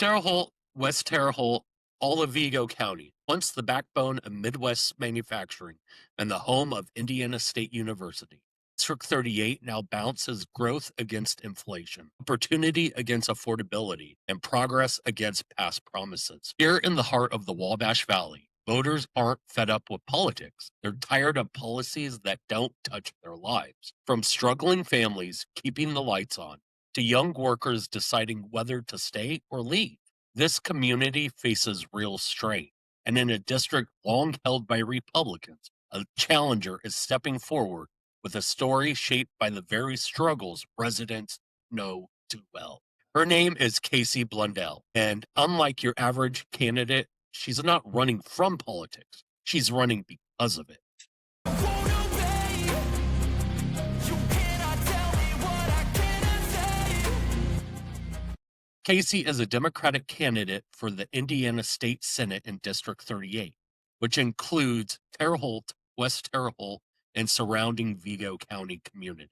Terre Haute, West Terre Haute, all of Vigo County, once the backbone of Midwest manufacturing and the home of Indiana State University. District 38 now balances growth against inflation, opportunity against affordability, and progress against past promises. Here in the heart of the Wabash Valley, voters aren't fed up with politics. They're tired of policies that don't touch their lives. From struggling families keeping the lights on to young workers deciding whether to stay or leave. This community faces real strain, and in a district long held by Republicans, a challenger is stepping forward with a story shaped by the very struggles residents know too well. Her name is Kacey Blundell, and unlike your average candidate, she's not running from politics. She's running because of it. Casey is a Democratic candidate for the Indiana State Senate in District 38, which includes Terre Haute, West Terre Haute, and surrounding Vigo County communities.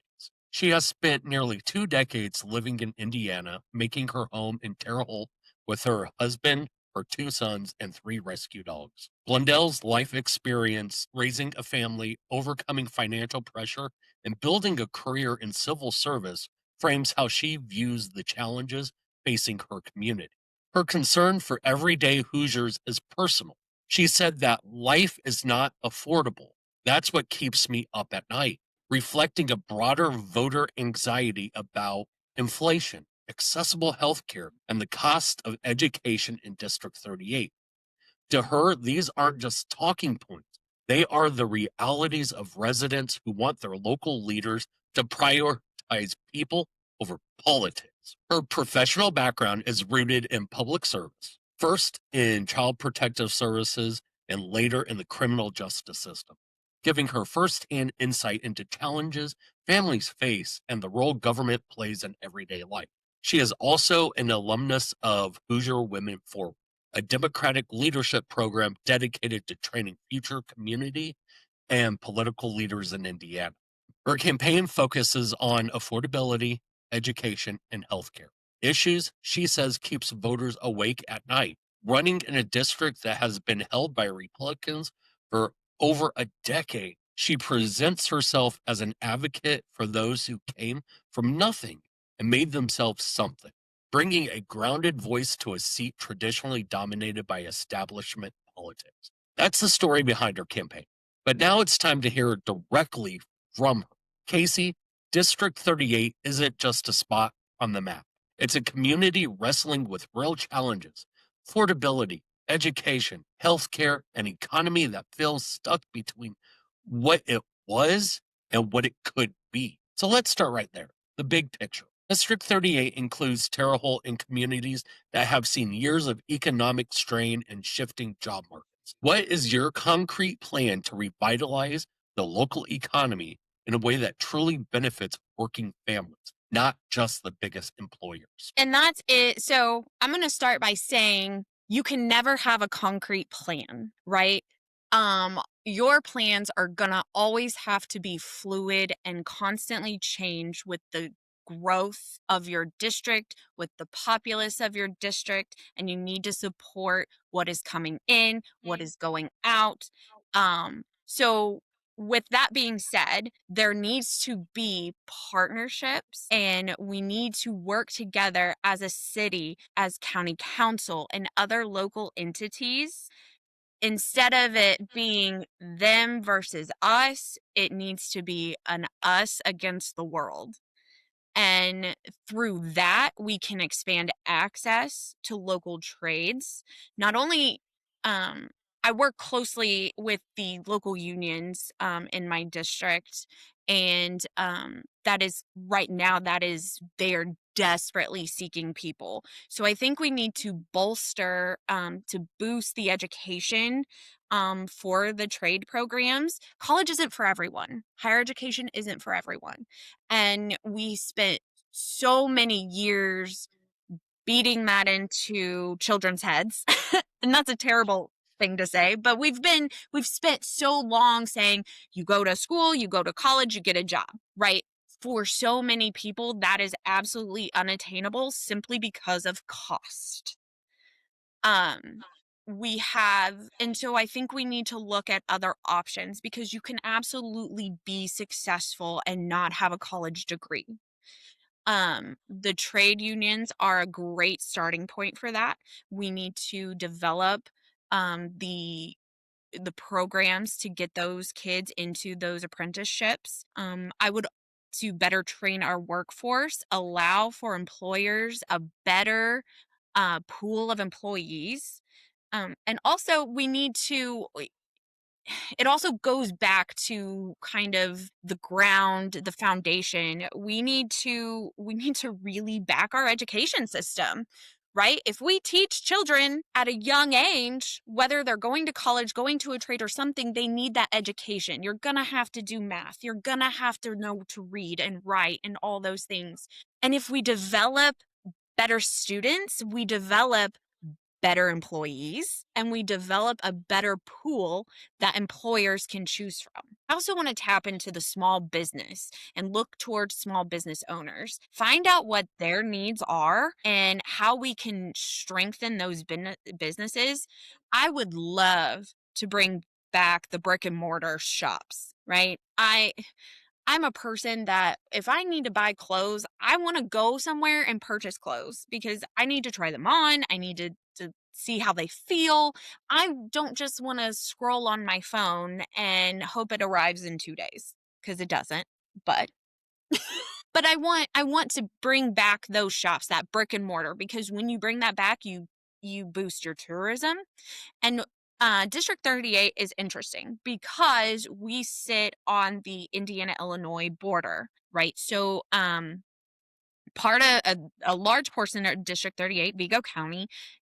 She has spent nearly 2 decades living in Indiana, making her home in Terre Haute with her husband, her 2 sons, and 3 rescue dogs. Blundell's life experience raising a family, overcoming financial pressure, and building a career in civil service frames how she views the challenges facing her community. Her concern for everyday Hoosiers is personal. She said that life is not affordable. That's what keeps me up at night, reflecting a broader voter anxiety about inflation, accessible health care, and the cost of education in District 38. To her, these aren't just talking points. They are the realities of residents who want their local leaders to prioritize people over politics. Her professional background is rooted in public service, first in child protective services and later in the criminal justice system, giving her firsthand insight into challenges families face and the role government plays in everyday life. She is also an alumnus of Hoosier Women Forward, a democratic leadership program dedicated to training future community and political leaders in Indiana. Her campaign focuses on affordability, education, and healthcare. Issues, she says, keeps voters awake at night. Running in a district that has been held by Republicans for over a decade, she presents herself as an advocate for those who came from nothing and made themselves something, bringing a grounded voice to a seat traditionally dominated by establishment politics. That's the story behind her campaign. But now it's time to hear directly from her. Casey, District 38 isn't just a spot on the map. It's a community wrestling with real challenges, affordability, education, healthcare, an economy that feels stuck between what it was and what it could be. So let's start right there. The big picture. District 38 includes Terre Haute and communities that have seen years of economic strain and shifting job markets. What is your concrete plan to revitalize the local economy in a way that truly benefits working families, not just the biggest employers? And that's it. So I'm going to start by saying you can never have a concrete plan, right? Your plans are going to always have to be fluid and constantly change with the growth of your district, with the populace of your district, and you need to support what is coming in, what is going out. So with that being said, there needs to be partnerships and we need to work together as a city, as county council, and other local entities. Instead of it being them versus us, it needs to be an us against the world. And through that, we can expand access to local trades. Not only, I work closely with the local unions in my district, and that is right now, they are desperately seeking people. So I think we need to bolster, to boost the education for the trade programs. College isn't for everyone, higher education isn't for everyone. And we spent so many years beating that into children's heads. And that's a terrible thing to say, but we've spent so long saying you go to school, you go to college, you get a job, right? For so many people, that is absolutely unattainable simply because of cost. Um, we have and so I think we need to look at other options because you can absolutely be successful and not have a college degree. The trade unions are a great starting point for that. We need to develop the programs to get those kids into those apprenticeships. I would to better train our workforce, allow for employers a better pool of employees. And also, we need to it also goes back to kind of the ground, the foundation. We need to really back our education system, right? If we teach children at a young age, whether they're going to college, going to a trade or something, they need that education. You're going to have to do math. You're going to have to know to read and write and all those things. And if we develop better students, we develop better employees, and we develop a better pool that employers can choose from. I also want to tap into the small business and look towards small business owners. Find out what their needs are and how we can strengthen those businesses. I would love to bring back the brick and mortar shops, right? I'm a person that if I need to buy clothes, I want to go somewhere and purchase clothes because I need to try them on. I need to see how they feel. I don't just want to scroll on my phone and hope it arrives in 2 days because it doesn't. But but I want to bring back those shops, that brick and mortar, because when you bring that back, you boost your tourism. And District 38 is interesting because we sit on the Indiana Illinois border, right? So, part of a large portion of District 38, Vigo County,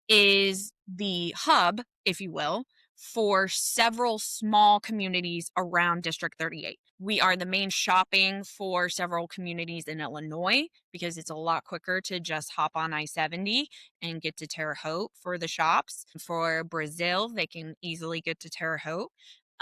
is the hub, if you will, for several small communities around District 38. We are the main shopping for several communities in Illinois because it's a lot quicker to just hop on I-70 and get to Terre Haute for the shops. For Brazil, they can easily get to Terre Haute.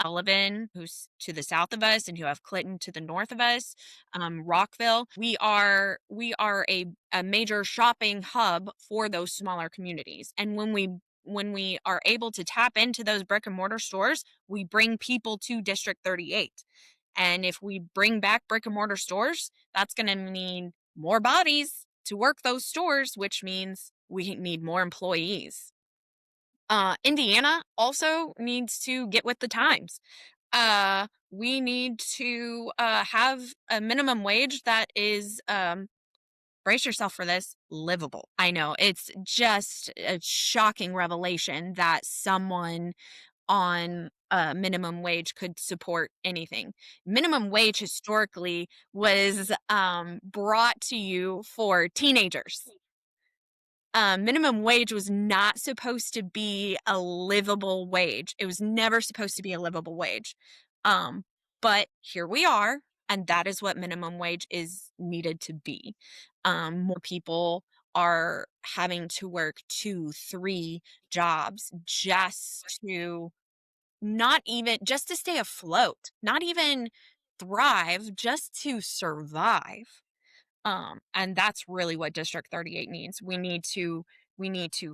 Sullivan, who's to the south of us, and you have Clinton to the north of us, Rockville. We are a major shopping hub for those smaller communities. And when we are able to tap into those brick and mortar stores, we bring people to District 38. And if we bring back brick and mortar stores, that's going to mean more bodies to work those stores, which means we need more employees. Indiana also needs to get with the times. We need to have a minimum wage that is, brace yourself for this, livable. I know it's just a shocking revelation that someone on a minimum wage could support anything. Minimum wage historically was brought to you for teenagers. Minimum wage was not supposed to be a livable wage. It was never supposed to be a livable wage. Um, but here we are, and that is what minimum wage is needed to be. More people are having to work 2, 3 jobs just to not even just to stay afloat, not even thrive, just to survive. And that's really what District 38 needs. We need to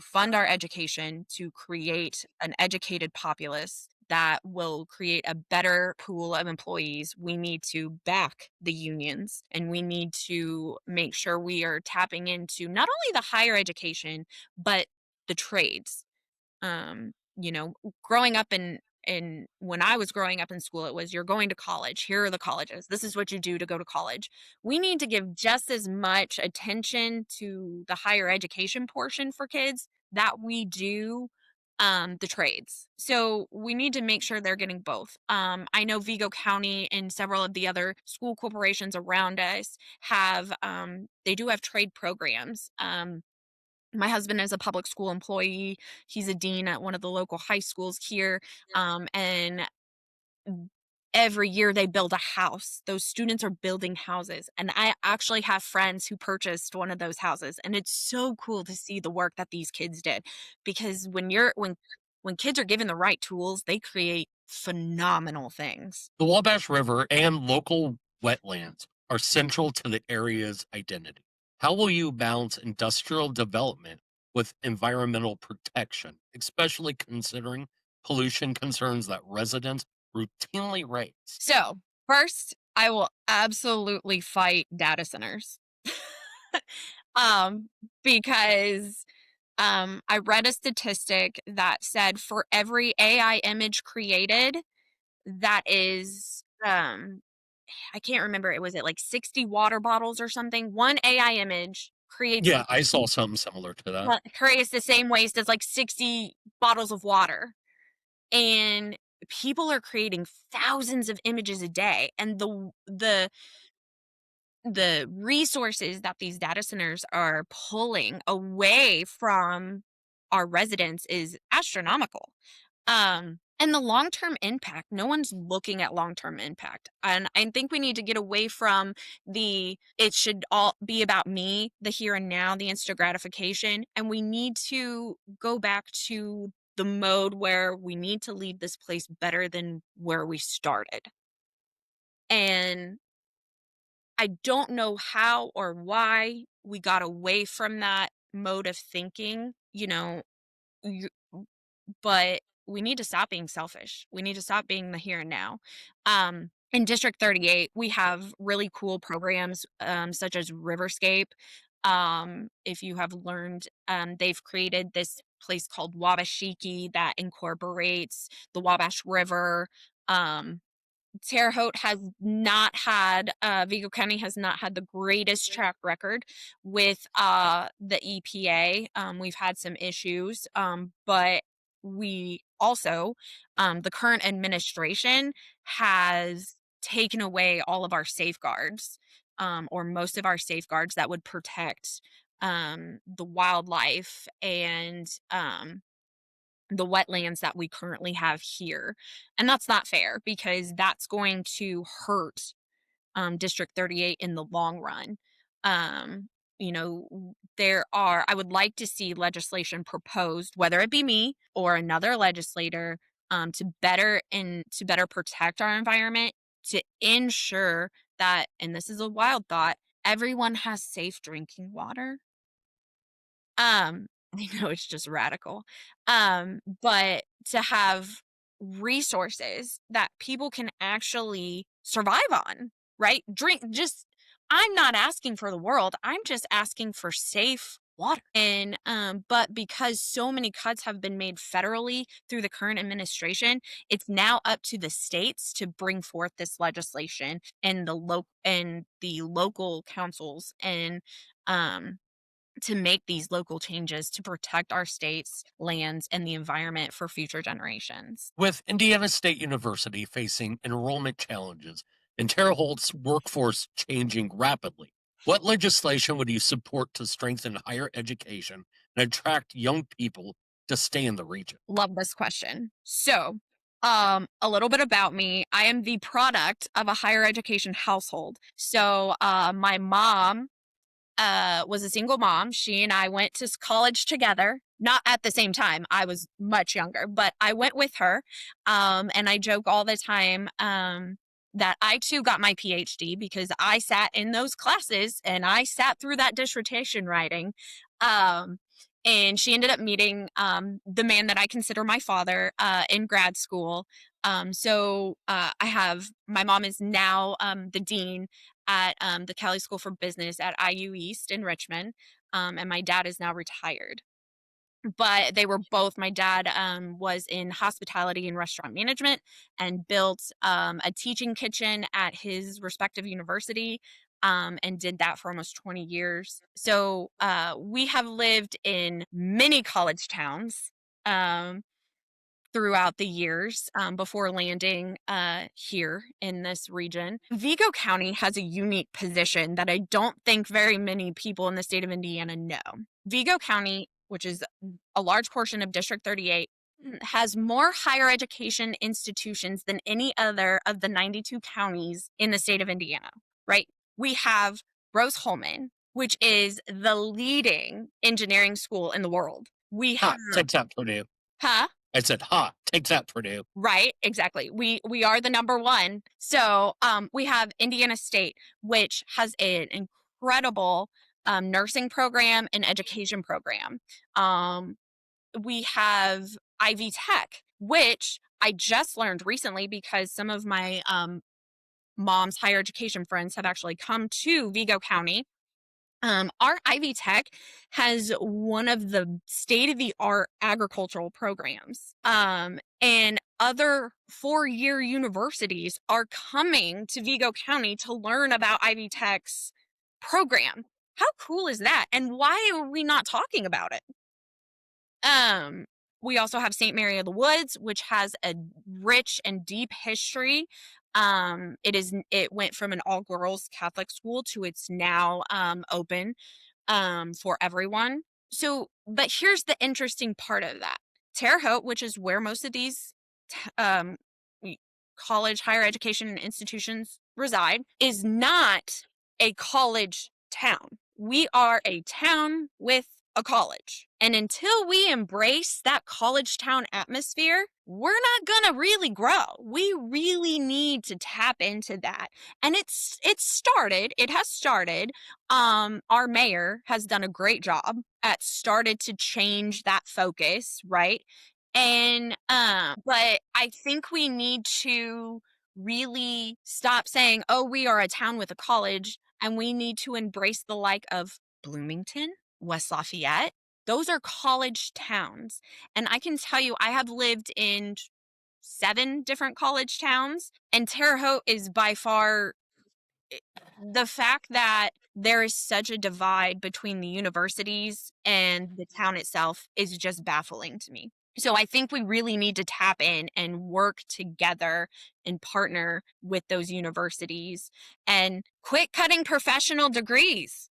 fund our education to create an educated populace that will create a better pool of employees. We need to back the unions, and we need to make sure we are tapping into not only the higher education but the trades. You know, growing up in when I was growing up in school, it was you're going to college. Here are the colleges. This is what you do to go to college. We need to give just as much attention to the higher education portion for kids that we do the trades. So we need to make sure they're getting both. I know Vigo County and several of the other school corporations around us have they do have trade programs. My husband is a public school employee. He's a dean at one of the local high schools here. And every year they build a house. Those students are building houses. And I actually have friends who purchased one of those houses. And it's so cool to see the work that these kids did. Because when kids are given the right tools, they create phenomenal things. The Wabash River and local wetlands are central to the area's identity. How will you balance industrial development with environmental protection, especially considering pollution concerns that residents routinely raise? So, first, I will absolutely fight data centers. um, because I read a statistic that said for every AI image created, that is, I can't remember, it was it like 60 water bottles or something? One AI image Yeah, I saw something similar to that. creates the same waste as like 60 bottles of water. And people are creating thousands of images a day, and the resources that these data centers are pulling away from our residents is astronomical. And the long-term impact, no one's looking at long-term impact. And I think we need to get away from the it should all be about me, the here and now, the instant gratification. And we need to go back to the mode where we need to leave this place better than where we started. And I don't know how or why we got away from that mode of thinking, you, but we need to stop being selfish. We need to stop being the here and now. In District 38, we have really cool programs such as Riverscape. If you have learned, they've created this place called Wabashiki that incorporates the Wabash River. Um, Terre Haute has not had, Vigo County has not had the greatest track record with the EPA. We've had some issues, but we also, the current administration has taken away all of our safeguards, or most of our safeguards that would protect the wildlife and the wetlands that we currently have here. And that's not fair because that's going to hurt District 38 in the long run. Um, I would like to see legislation proposed, whether it be me or another legislator, to better protect our environment, to ensure that, and this is a wild thought, everyone has safe drinking water. I know it's just radical. But to have resources that people can actually survive on, right? I'm not asking for the world. I'm just asking for safe water. And but because so many cuts have been made federally through the current administration, it's now up to the states to bring forth this legislation and the local councils and um to make these local changes to protect our states, lands, and the environment for future generations. With Indiana State University facing enrollment challenges and Terre Haute's workforce changing rapidly, what legislation would you support to strengthen higher education and attract young people to stay in the region? Love this question. So, a little bit about me. I am the product of a higher education household. So, my mom was a single mom. She and I went to college together, not at the same time. I was much younger, but I went with her. And I joke all the time that I too got my PhD because I sat in those classes and I sat through that dissertation writing. Um, and she ended up meeting the man that I consider my father in grad school. I have my mom is now the dean at the Cali School for Business at IU East in Richmond. And my dad is now retired. But they were both, my dad was in hospitality and restaurant management and built a teaching kitchen at his respective university and did that for almost 20 years. So we have lived in many college towns. Throughout the years before landing here in this region. Vigo County has a unique position that I don't think very many people in the state of Indiana know. Vigo County, which is a large portion of District 38, has more higher education institutions than any other of the 92 counties in the state of Indiana, right? We have Rose-Hulman, which is the leading engineering school in the world. We have, Ha, take that, Purdue. huh? I said, ha, take that, Purdue. Right, exactly. We are the number one. So we have Indiana State, which has an incredible nursing program and education program. Um, we have Ivy Tech, which I just learned recently because some of my mom's higher education friends have actually come to Vigo County. Our Ivy Tech has one of the state of the art agricultural programs. And other 4-year universities are coming to Vigo County to learn about Ivy Tech's program. How cool is that? And why are we not talking about it? Um, we also have St. Mary of the Woods, which has a rich and deep history. It went from an all girls Catholic school to it's now open for everyone. So, but here's the interesting part of that. Terre Haute, which is where most of these um, college, higher education institutions reside, is not a college town. We are a town with a college. And until we embrace that college town atmosphere, we're not going to really grow. We really need to tap into that. And it has started. Our mayor has done a great job at started to change that focus, right? And but I think we need to really stop saying, "Oh, we are a town with a college," and we need to embrace the like of Bloomington, West Lafayette. Those are college towns. And I can tell you, I have lived in 7 different college towns, and Terre Haute is by far the fact that there is such a divide between the universities and the town itself is just baffling to me. So I think we really need to tap in and work together and partner with those universities and quit cutting professional degrees.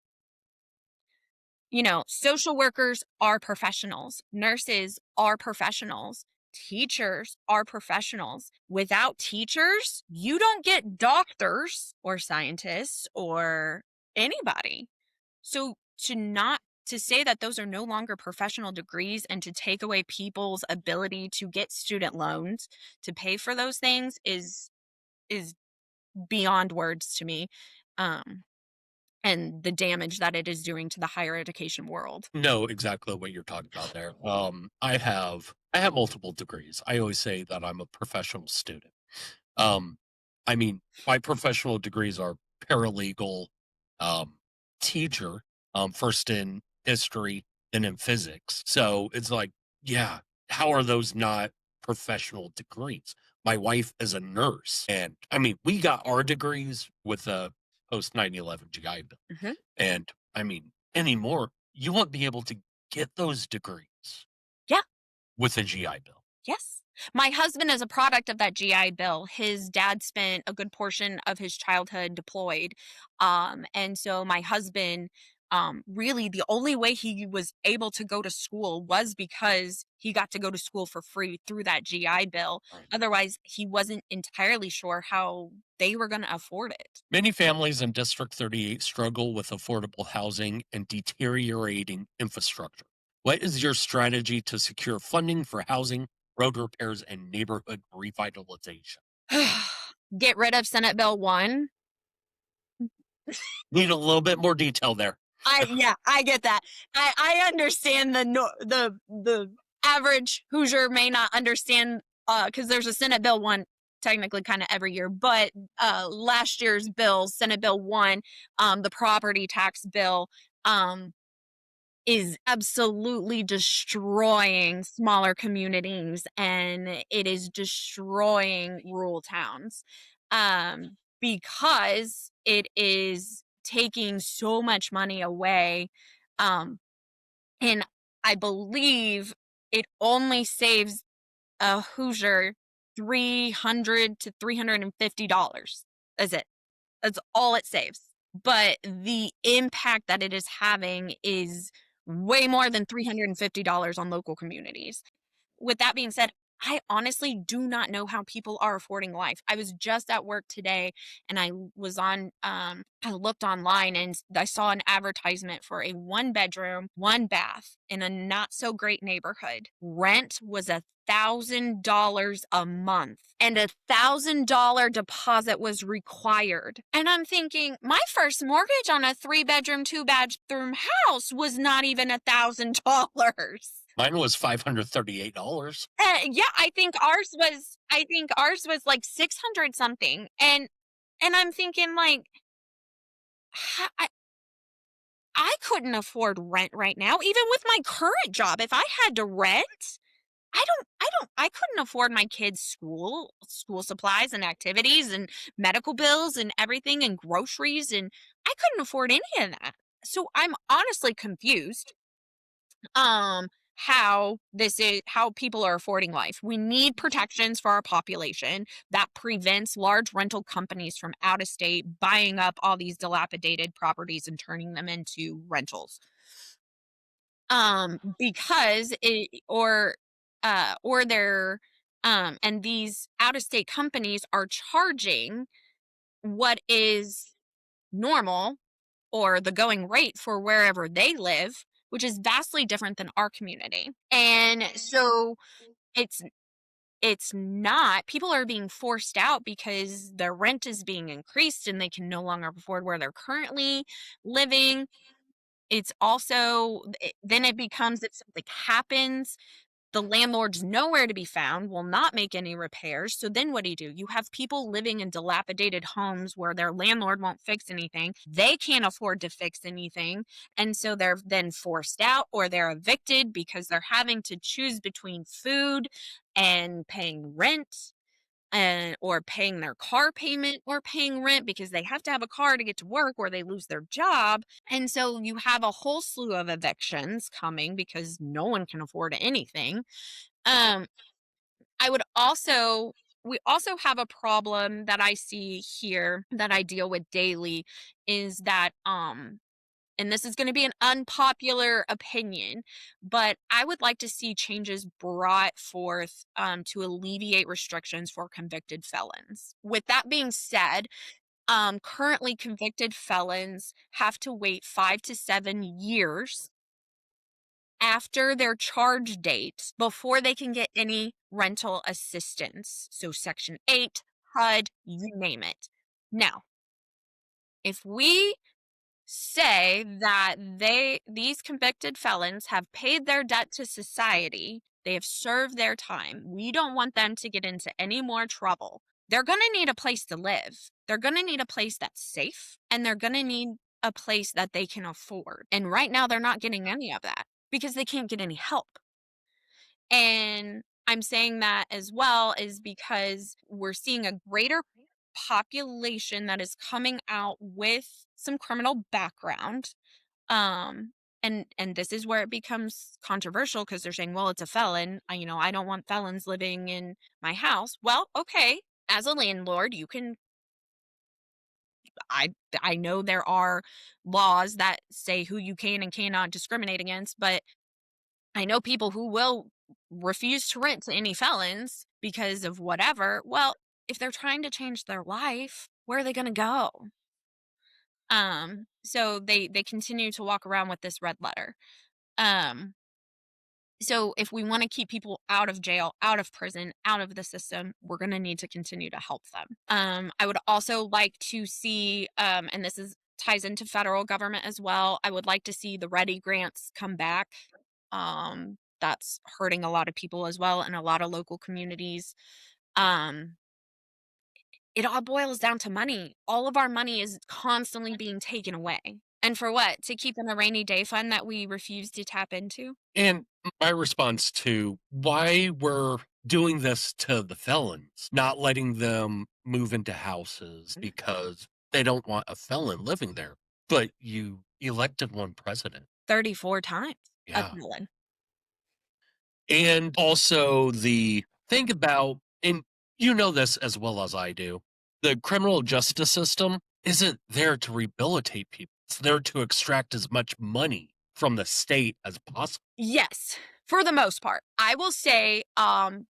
Social workers are professionals, nurses are professionals, teachers are professionals. Without teachers, you don't get doctors or scientists or anybody. So to say that those are no longer professional degrees and to take away people's ability to get student loans to pay for those things is beyond words to me. Um, and the damage that it is doing to the higher education world. Know exactly what you're talking about there. I have multiple degrees. I always say that I'm a professional student. Um, I mean, my professional degrees are paralegal, um, teacher, first in history, then in physics. So it's like, yeah, how are those not professional degrees? My wife is a nurse, and I mean, we got our degrees with a post 9/11 GI Bill, Mhm. and I mean, anymore, you won't be able to get those degrees Yeah. with a GI Bill. Yes. My husband is a product of that GI Bill. His dad spent a good portion of his childhood deployed. And so my husband, really the only way he was able to go to school was because he got to go to school for free through that GI Bill. Right. Otherwise, he wasn't entirely sure how they were going to afford it. Many families in District 38 struggle with affordable housing and deteriorating infrastructure. What is your strategy to secure funding for housing, road repairs, and neighborhood revitalization? Get rid of Senate Bill 1. Need a little bit more detail there. I get that. I understand the average Hoosier may not understand because there's a Senate Bill 1 technically kind of every year, but last year's bill, Senate Bill 1, the property tax bill, um, is absolutely destroying smaller communities and it is destroying rural towns because it is taking so much money away. Um, and I believe it only saves a Hoosier 300 to $350. That's it. That's all it saves. But the impact that it is having is way more than $350 on local communities. With that being said, I honestly do not know how people are affording life. I was just at work today and I looked online and I saw an advertisement for a one bedroom, one bath in a not so great neighborhood. Rent was $1,000 a month and $1,000 deposit was required. And I'm thinking, my first mortgage on a 3 bedroom, 2 bathroom house was not even $1,000. Mine was $538. Yeah, I think ours was like 600 something. And I'm thinking like "Ha- I couldn't afford rent right now even with my current job. If I had to rent, I couldn't afford my kids' school supplies and activities and medical bills and everything and groceries and I couldn't afford any of that. So I'm honestly confused um how people are affording life. We need protections for our population that prevents large rental companies from out of state buying up all these dilapidated properties and turning them into rentals. Because it or they're and these out of state companies are charging what is normal or the going rate for wherever they live, which is vastly different than our community. And so it's it's not people are being forced out because their rent is being increased and they can no longer afford where they're currently living. It's also then it becomes if something happens, the landlord's nowhere to be found, will not make any repairs. So then what do? You have people living in dilapidated homes where their landlord won't fix anything. They can't afford to fix anything. And so they're then forced out or they're evicted because they're having to choose between food and paying rent and or paying their car payment or paying rent because they have to have a car to get to work or they lose their job. And so you have a whole slew of evictions coming because no one can afford anything. Um, I would also we also have a problem that I see here that I deal with daily is that and this is going to be an unpopular opinion, but I would like to see changes brought forth to alleviate restrictions for convicted felons. With that being said, currently convicted felons have to wait 5 to 7 years after their charge date before they can get any rental assistance. So, Section 8, HUD, you name it. Now, if we say that these convicted felons have paid their debt to society, they have served their time. We don't want them to get into any more trouble. They're going to need a place to live. They're going to need a place that's safe and they're going to need a place that they can afford. And right now they're not getting any of that because they can't get any help. And I'm saying that as well is because we're seeing a greater population that is coming out with some criminal background. Um, and this is where it becomes controversial because they're saying, well, it's a felon. I don't want felons living in my house. Well, okay, as a landlord, you can I I know there are laws that say who you can and cannot discriminate against, but I know people who will refuse to rent to any felons because of whatever. Well, if they're trying to change their life, where are they going to go? So they continue to walk around with this red letter. Um, so if we want to keep people out of jail, out of prison, out of the system, we're going to need to continue to help them. I would also like to see, and this is ties into federal government as well. I would like to see the ready grants come back. That's hurting a lot of people as well in a lot of local communities. Um, it all boils down to money. All of our money is constantly being taken away. And for what? To keep in a rainy day fund that we refuse to tap into? And my response to why we're doing this to the felons, not letting them move into houses because they don't want a felon living there. But you elected one president. 34 times a Yeah. felon. And also the thing about, and you know this as well as I do, the criminal justice system isn't there to rehabilitate people. It's there to extract as much money from the state as possible. Yes. For the most part. I will say,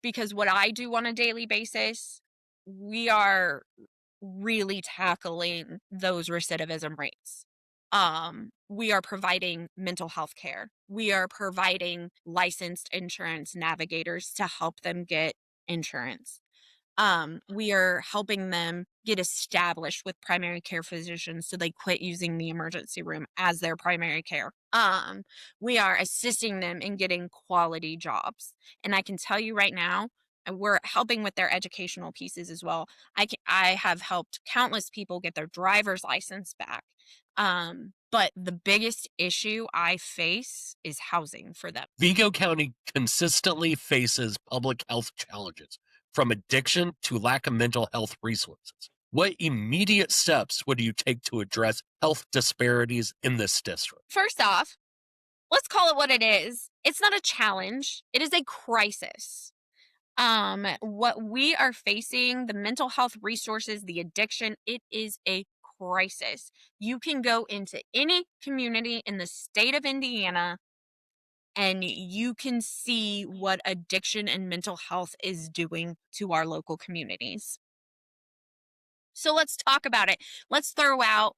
because what I do on a daily basis, we are really tackling those recidivism rates. We are providing mental health care. We are providing licensed insurance navigators to help them get insurance. We are helping them get established with primary care physicians so they quit using the emergency room as their primary care. We are assisting them in getting quality jobs. And I can tell you right now, we're helping with their educational pieces as well. I have helped countless people get their driver's license back. But the biggest issue I face is housing for them. Vigo County consistently faces public health challenges, from addiction to lack of mental health resources. What immediate steps would you take to address health disparities in this district? First off, let's call it what it is. It's not a challenge, it is a crisis. What we are facing, the mental health resources, the addiction, it is a crisis. You can go into any community in the state of Indiana and you can see what addiction and mental health is doing to our local communities. So let's talk about it. Let's throw out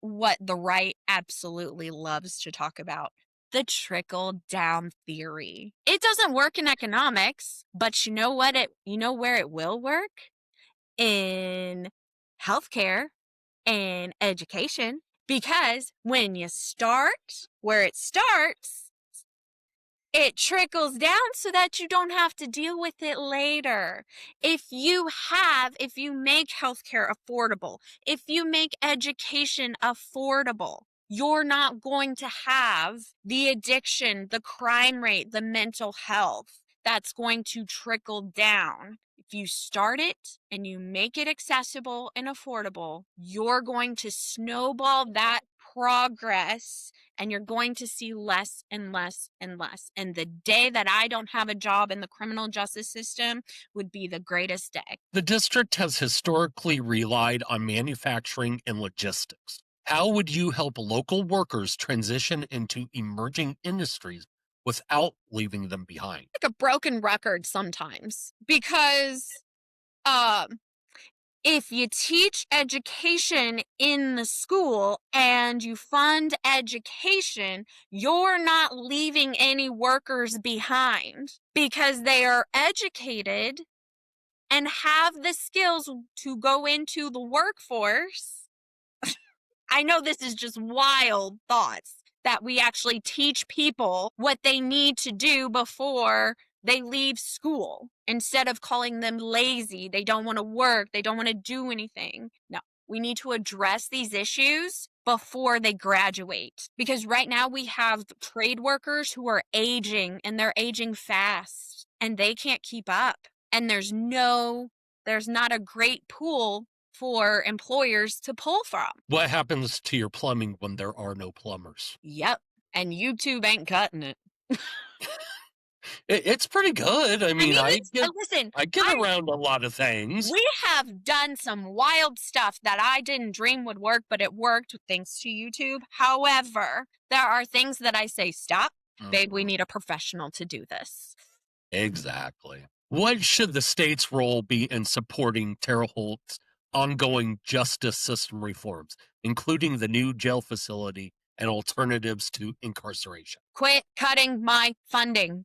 what the right absolutely loves to talk about, the trickle down theory. It doesn't work in economics, but you know what you know where it will work? In healthcare and education, because when you start where it starts, it trickles down so that you don't have to deal with it later. If you make healthcare affordable, if you make education affordable, you're not going to have the addiction, the crime rate, the mental health that's going to trickle down. If you start it and you make it accessible and affordable, you're going to snowball that progress and you're going to see less and less and less. And the day that I don't have a job in the criminal justice system would be the greatest day. The district has historically relied on manufacturing and logistics. How would you help local workers transition into emerging industries without leaving them behind? Like a broken record sometimes because um if you teach education in the school and you fund education, you're not leaving any workers behind because they are educated and have the skills to go into the workforce. I know this is just wild thoughts that we actually teach people what they need to do before they leave school instead of calling them lazy. They don't want to work. They don't want to do anything. No, we need to address these issues before they graduate. Because right now we have trade workers who are aging and they're aging fast and they can't keep up. And there's not a great pool for employers to pull from. What happens to your plumbing when there are no plumbers? Yep. And YouTube ain't cutting it. It's pretty good. I mean, listen, I get around a lot of things. we have done some wild stuff that I didn't dream would work, but it worked thanks to YouTube. However, there are things that I say, stop, babe, we need a professional to do this. Exactly. What should the state's role be in supporting Terre Haute's ongoing justice system reforms, including the new jail facility and alternatives to incarceration? Quit cutting my funding.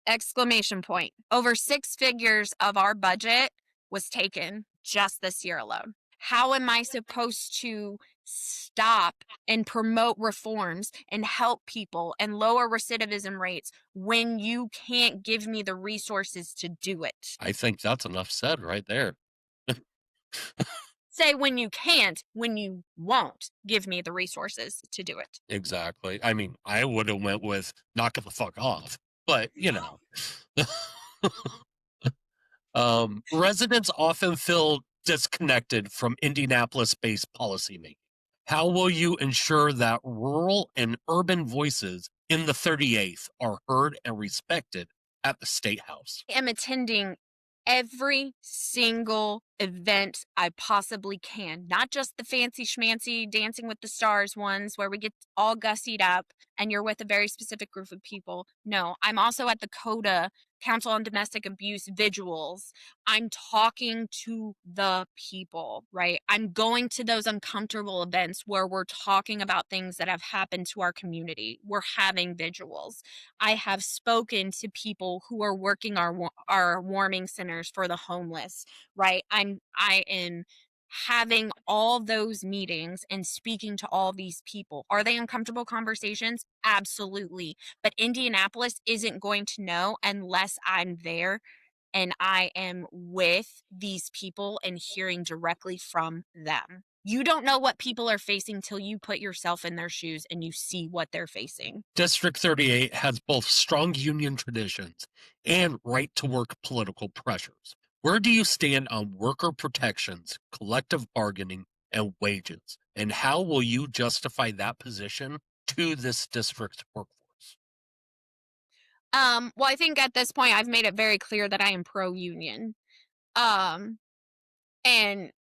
Exclamation point. Over 6 figures of our budget was taken just this year alone. How am I supposed to stop and promote reforms and help people and lower recidivism rates when you can't give me the resources to do it? I think that's enough said right there. Say when you can't, when you won't give me the resources to do it. Exactly. I mean, I would have went with knock it the fuck off, but residents often feel disconnected from Indianapolis-based policymaking. How will you ensure that rural and urban voices in the 38th are heard and respected at the State House? I am attending every single event I possibly can. Not just the fancy schmancy Dancing with the Stars ones where we get all gussied up and you're with a very specific group of people. No, I'm also at the CODA, Council on Domestic Abuse vigils. I'm talking to the people, right? I'm going to those uncomfortable events where we're talking about things that have happened to our community. We're having vigils. I have spoken to people who are working our warming centers for the homeless, right? I am having all those meetings and speaking to all these people. Are they uncomfortable conversations? Absolutely. But Indianapolis isn't going to know unless I'm there and I am with these people and hearing directly from them. You don't know what people are facing till you put yourself in their shoes and you see what they're facing. District 38 has both strong union traditions and right to work political pressures. Where do you stand on worker protections, collective bargaining, and wages? And how will you justify that position to this district's workforce? Well, I think at this point I've made it very clear that I am pro union. Um, and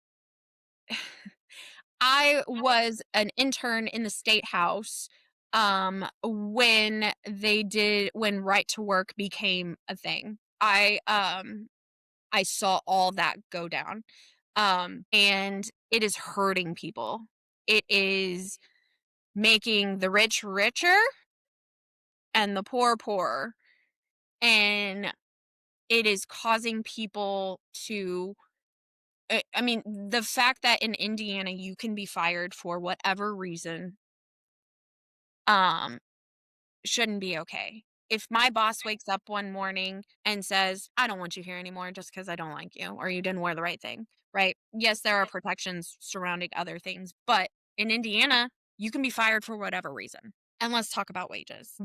I was an intern in the state house when right to work became a thing. I saw all that go down. And it is hurting people. It is making the rich richer and the poor poorer. And it is causing people to I mean, the fact that in Indiana you can be fired for whatever reason, um, shouldn't be okay. If my boss wakes up one morning and says, "I don't want you here anymore just because I don't like you or you didn't wear the right thing," right? Yes, there are protections surrounding other things, but in Indiana, you can be fired for whatever reason. And let's talk about wages.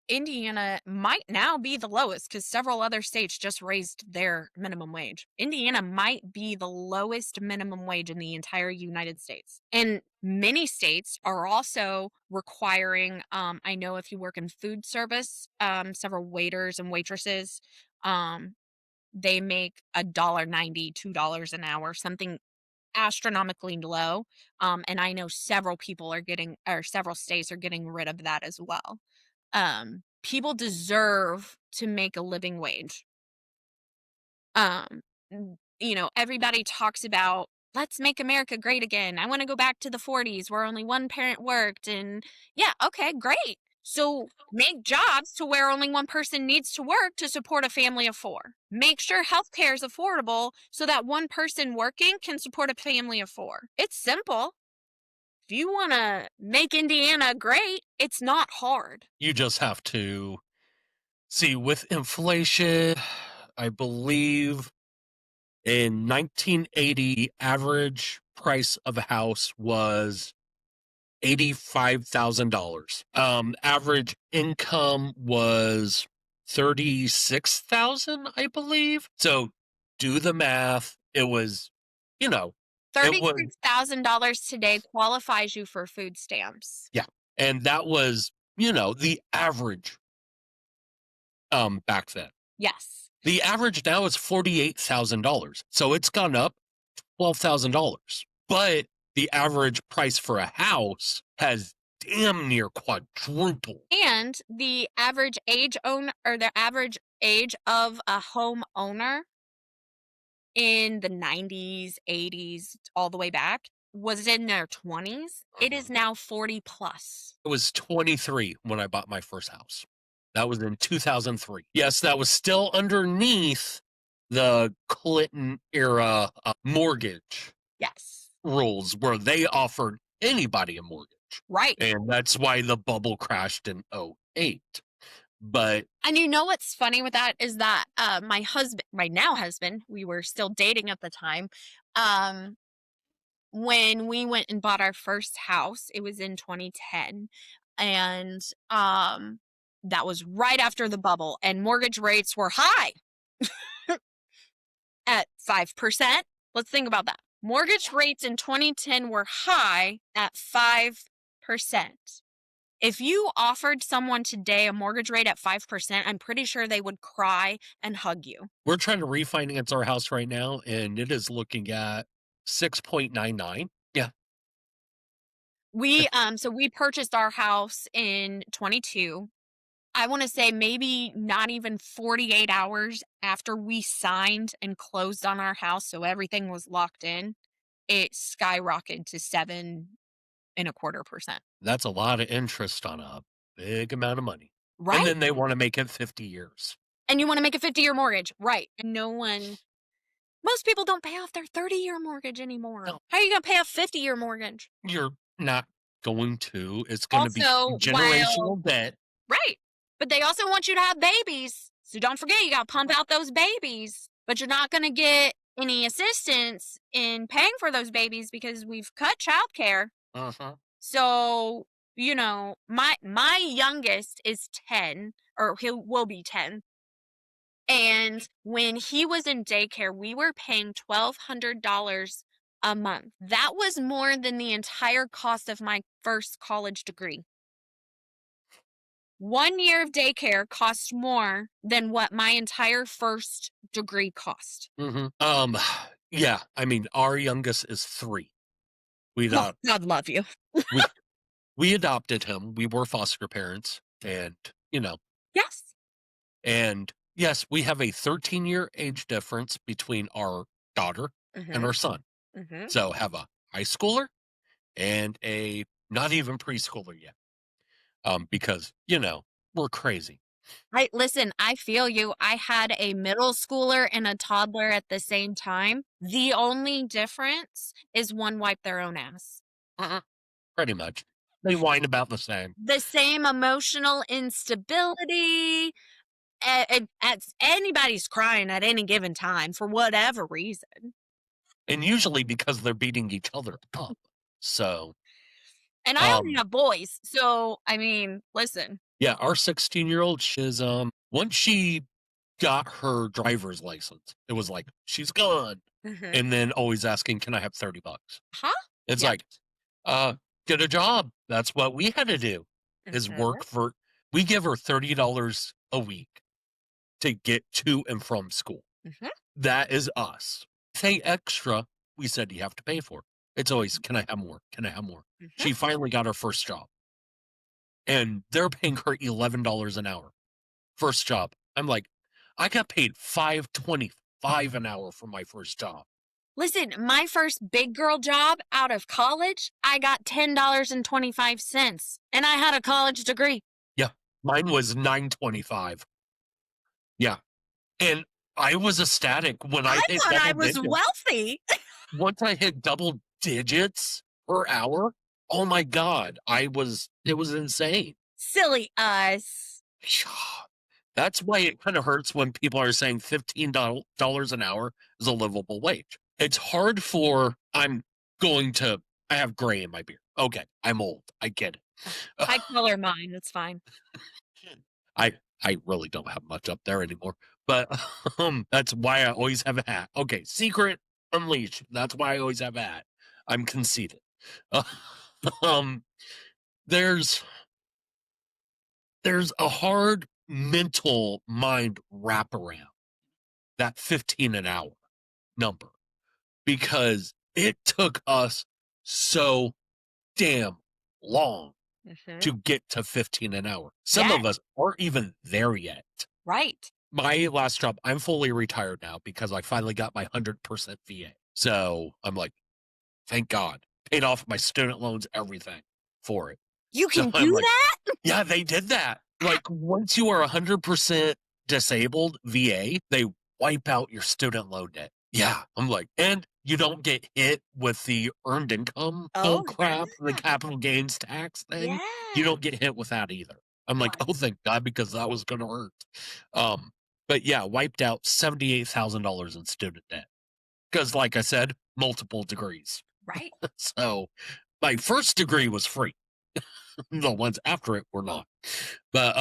Indiana might now be the lowest because several other states just raised their minimum wage. Indiana might be the lowest minimum wage in the entire United States. And many states are also requiring, I know if you work in food service, several waiters and waitresses, um, they make $1.90, $2 an hour, something astronomically low. And I know several states are getting rid of that as well. People deserve to make a living wage. Everybody talks about let's make America great again. I want to go back to the 40s where only one parent worked. And yeah, okay, great. So make jobs to where only one person needs to work to support a family of four. Make sure healthcare is affordable so that one person working can support a family of four. It's simple. If you want to make Indiana great, it's not hard. You just have to see with inflation, I believe in 1980, the average price of a house was $85,000. Average income was 36,000, I believe. So do the math. It was, you know, it was, $36,000 today qualifies you for food stamps. yeah. And that was, the average back then. Yes. The average now is $48,000. So it's gone up $12,000. But the average price for a house has damn near quadrupled. And the average age of a home owner in the 90s, 80s, all the way back was in their 20s. It is now 40 plus. I was 23 when I bought my first house. That was in 2003. Yes, that was still underneath the Clinton era mortgage Yes. rules where they offered anybody a mortgage. Right. And that's why the bubble crashed in '08. But and you know what's funny with that is that my now husband, we were still dating at the time. When we went and bought our first house, it was in 2010. And that was right after the bubble, and mortgage rates were high at 5%. Let's think about that. Mortgage rates in 2010 were high at 5%. If you offered someone today a mortgage rate at 5%, I'm pretty sure they would cry and hug you. We're trying to refinance our house right now, and it is looking at 6.99. Yeah. So we purchased our house in 22. I wanna say maybe not even 48 hours after we signed and closed on our house, so everything was locked in, it skyrocketed to 7.25%. That's a lot of interest on a big amount of money. And Right? then they wanna make it 50 years. And you wanna make a 50-year mortgage, right, and most people don't pay off their 30-year mortgage anymore. No, How are you gonna pay a 50-year mortgage? you're not going to. It's gonna be Also, while generational debt. right, but they also want you to have babies, so don't forget you gotta pump out those babies, but you're not gonna get any assistance in paying for those babies because we've cut childcare. Uh-huh. So, my youngest is 10, or he will be 10. And when he was in daycare, we were paying $1,200 a month. That was more than the entire cost of my first college degree. 1 year of daycare cost more than what my entire first degree cost. Mhm. Yeah, I mean, our youngest is 3. We Oh, adopt God love you. we we adopted him. We were foster parents and, you know, Yes. and yes, we have a 13-year age difference between our daughter and Mhm, our son. mhm. So, have a high schooler and a not even preschooler yet. Because, we're crazy. Listen, I feel you. I had a middle schooler and a toddler at the same time. The only difference is one wiped their own ass. Uh-uh. Pretty much. They whine about the same. The same emotional instability. Anybody's crying at any given time for whatever reason. And usually because they're beating each other up. So, And I only um, have boys, so I mean, listen. yeah, our 16-year-old, she's, once she got her driver's license, it was like, she's gone. Mhm. And then always asking, "Can I have 30 bucks?" Huh? It's Yep. like, get a job. That's what we had to do, is Mhm. work for we give her $30 a week to get to and from school. Mhm. That is us. Say extra, we said you have to pay for. It's always, "Can I have more? Can I have more?" Mhm. She finally got her first job, and they're paying her $11 an hour. First job. I'm like, I got paid 5.25 an hour for my first job. Listen, my first big girl job out of college, I got $10.25, and I had a college degree. Yeah, mine was 9.25. Yeah, and I was ecstatic when I I hit thought I double was digits. wealthy. Once I hit double digits per hour, oh my god, it was insane. Silly us. That's why it kinda hurts when people are saying $15 an hour is a livable wage. It's hard for I have gray in my beard. Okay, I'm old, I get it. I color mine, it's fine. I I really don't have much up there anymore, but, that's why I always have a hat. Okay, secret unleash, that's why I always have a hat. I'm conceited. Um, there's there's a hard mental mind wraparound that 15 an hour number because it took us so damn long Mhm. to get to 15 an hour. Some Yeah, of us aren't even there yet. right. My last job, I'm fully retired now because I finally got my 100% VA. So I'm like, thank God. Paid off my student loans, everything for it. You So can do I'm like, that? yeah, they did that. Like, once you are 100% disabled VA, they wipe out your student loan debt. Yeah, I'm like, and you don't get hit with the earned income bull Oh, crap, the yeah. capital gains tax thing. You Yeah. don't get hit with that either. I'm like, Right, oh, thank God, because that was going to hurt. Um, but yeah, wiped out $78,000 in student debt because, like I said, multiple degrees. right. So my first degree was free. The ones after it were not. But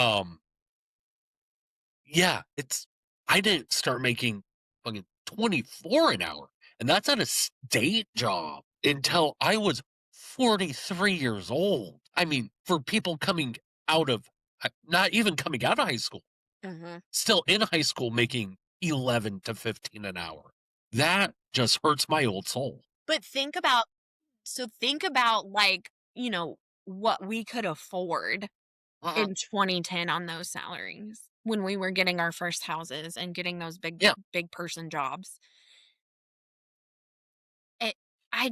yeah, I didn't start making fucking 24 an hour, and that's at a state job until I was 43 years old. I mean, for people coming out of, not even coming out of high school, Mhm. still in high school making 11 to 15 an hour. That just hurts my old soul. But think about, like, what we could afford Uh-huh. in 2010 on those salaries when we were getting our first houses and getting those Yeah. big person jobs. It I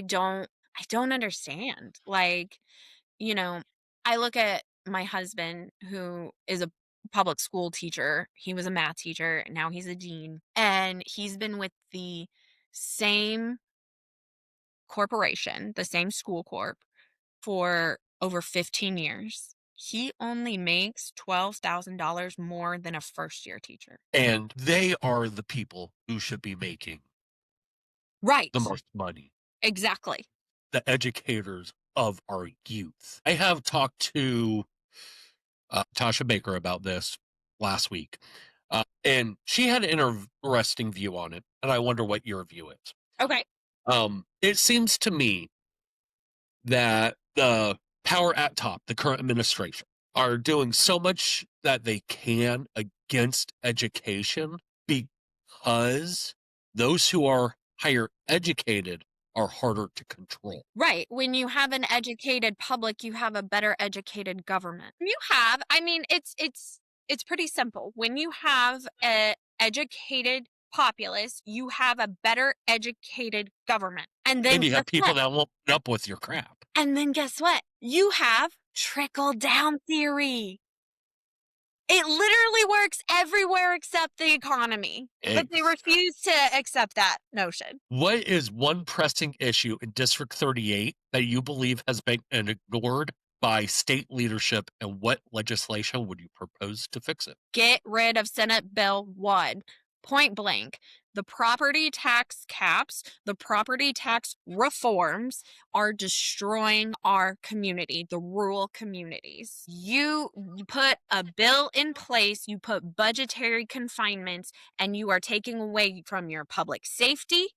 don't understand. Like, you know, I look at my husband who is a public school teacher. He was a math teacher, and now he's a dean, and he's been with the same corporation, the same school corp for over 15 years. He only makes $12,000 more than a first year teacher. And they are the people who should be making the Right. most money, Exactly. the educators of our youth. I have talked to Tasha Baker about this last week, and she had an interesting view on it, and I wonder what your view is. Okay. It seems to me that the power at top, the current administration, are doing so much that they can against education because those who are higher educated are harder to control. Right. When you have an educated public, you have a better educated government. I mean, it's pretty simple. When you have a educated populace, you have a better educated government. And And then you guess have people what? that won't put up with your crap. And then guess what? You have trickle down theory. It literally works everywhere except the economy. But they Ex- refuse to accept that notion. What is one pressing issue in District 38 that you believe has been ignored by state leadership, and what legislation would you propose to fix it? Get rid of Senate Bill 1. Point blank. The property tax caps, the property tax reforms are destroying our community, the rural communities. You put a bill in place, you put budgetary confinements, and you are taking away from your public safety.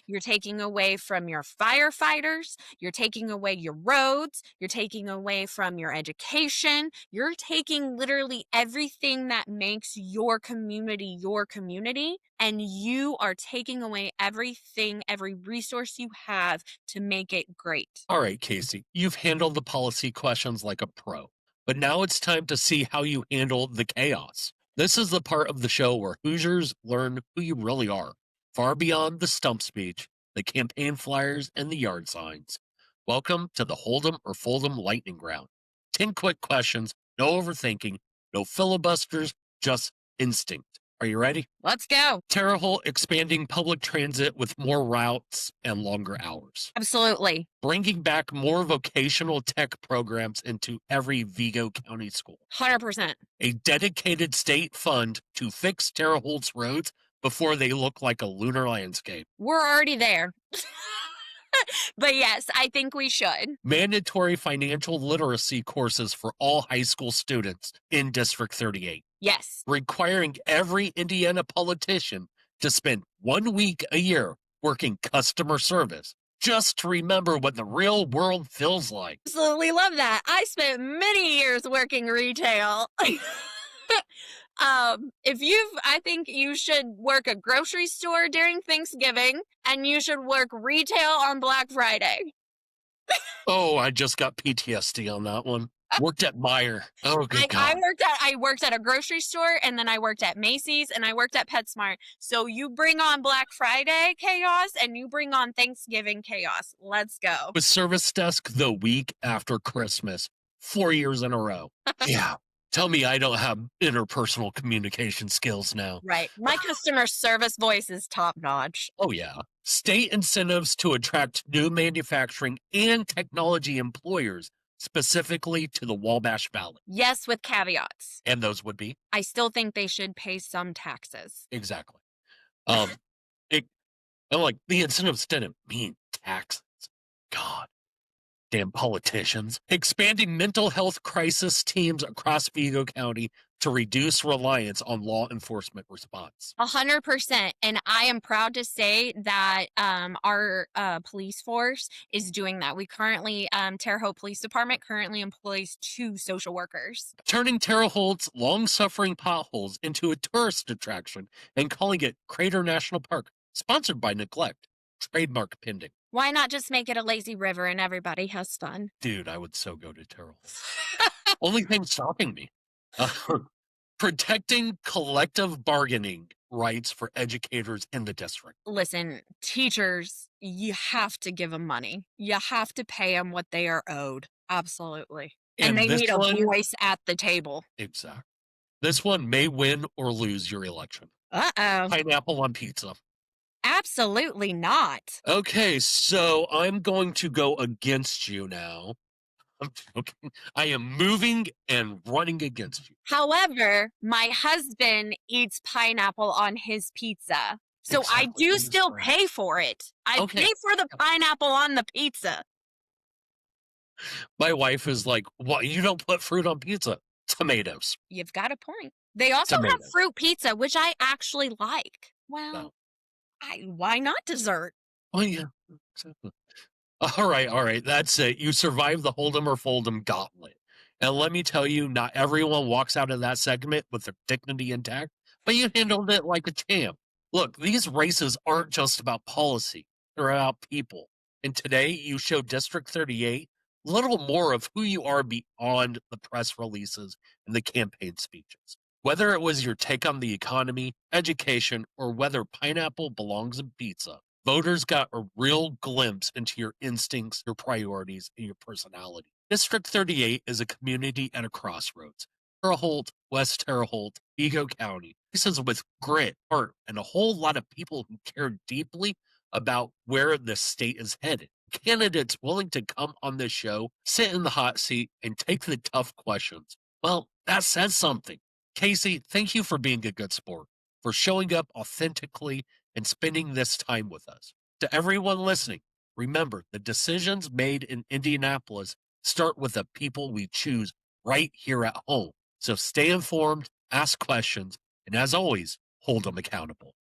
You're taking away from your firefighters. You're taking away your roads. You're taking away from your education. You're taking literally everything that makes your community, and you are taking away everything, every resource you have to make it great. All right, Casey, you've handled the policy questions like a pro, but now it's time to see how you handle the chaos. This is the part of the show where Hoosiers learn who you really are, far beyond the stump speech, the campaign flyers, and the yard signs. Welcome to the Hold'em or Fold'em lightning round. 10 quick questions, no overthinking, no filibusters, just instinct. Are you ready? Let's go. Terre Haute expanding public transit with more routes and longer hours. Absolutely. Bringing back more vocational tech programs into every Vigo County school. 100%. A dedicated state fund to fix Terre Haute's roads before they look like a lunar landscape. We're already there. But yes, I think we should. Mandatory financial literacy courses for all high school students in District 38. Yes. Requiring every Indiana politician to spend 1 week a year working customer service just to remember what the real world feels like. Absolutely love that. I spent many years working retail. I think you should work a grocery store during Thanksgiving, and you should work retail on Black Friday. Oh, I just got PTSD on that one. Worked at Meyer. Oh, good God. I worked at a grocery store, and then I worked at Macy's, and I worked at PetSmart. So you bring on Black Friday chaos, and you bring on Thanksgiving chaos. Let's go. With service desk the week after Christmas, 4 years in a row. Yeah. Tell me I don't have interpersonal communication skills now. Right. My customer service voice is top notch. Oh, yeah. State incentives to attract new manufacturing and technology employers, specifically to the Wabash Valley. Yes, with caveats. And those would be? I still think they should pay some taxes. Exactly. Um, it, I'm like, the incentives didn't mean taxes. God. Damn politicians. Expanding mental health crisis teams across Vigo County to reduce reliance on law enforcement response. 100%. And I am proud to say that our police force is doing that. We currently, Terre Haute Police Department currently employs 2 social workers. Turning Terre Haute's long-suffering potholes into a tourist attraction and calling it Crater National Park, sponsored by Neglect. Trademark pending. Why not just make it a lazy river and everybody has fun? Dude, I would so go to Terre Haute. Only thing stopping me. Uh, protecting collective bargaining rights for educators in the district. Listen, teachers, you have to give them money. You have to pay them what they are owed. Absolutely. And And they this need a one, voice at the table. exactly. This one may win or lose your election. Uh-oh. Pineapple on pizza. Absolutely not. Okay, so I'm going to go against you now. I'm joking. I am moving and running against you. However, my husband eats pineapple on his pizza. So I Exactly. do It is still trash. pay for it. I Okay. pay for the pineapple on the pizza. My wife is like, "What? You don't put fruit on pizza? Tomatoes. You've got a point. They also have Tomatoes. fruit pizza, which I actually like. Well, No. why not dessert? Oh yeah. Exactly. All right. That's it. You survived the Hold'em or Fold'em gauntlet. And let me tell you, not everyone walks out of that segment with their dignity intact, but you handled it like a champ. Look, these races aren't just about policy, they're about people. And today, you showed District 38 a little more of who you are beyond the press releases and the campaign speeches. Whether it was your take on the economy, education, or whether pineapple belongs in pizza, voters got a real glimpse into your instincts, your priorities, and your personality. District 38 is a community at a crossroads. Terre Haute, West Terre Haute, Vigo County. This is with grit, heart, and a whole lot of people who care deeply about where the state is headed. Candidates willing to come on this show, sit in the hot seat, and take the tough questions. Well, that says something. Kacey, thank you for being a good sport, for showing up authentically and spending this time with us. To everyone listening, remember the decisions made in Indianapolis start with the people we choose right here at home. So stay informed, ask questions, and as always, hold them accountable.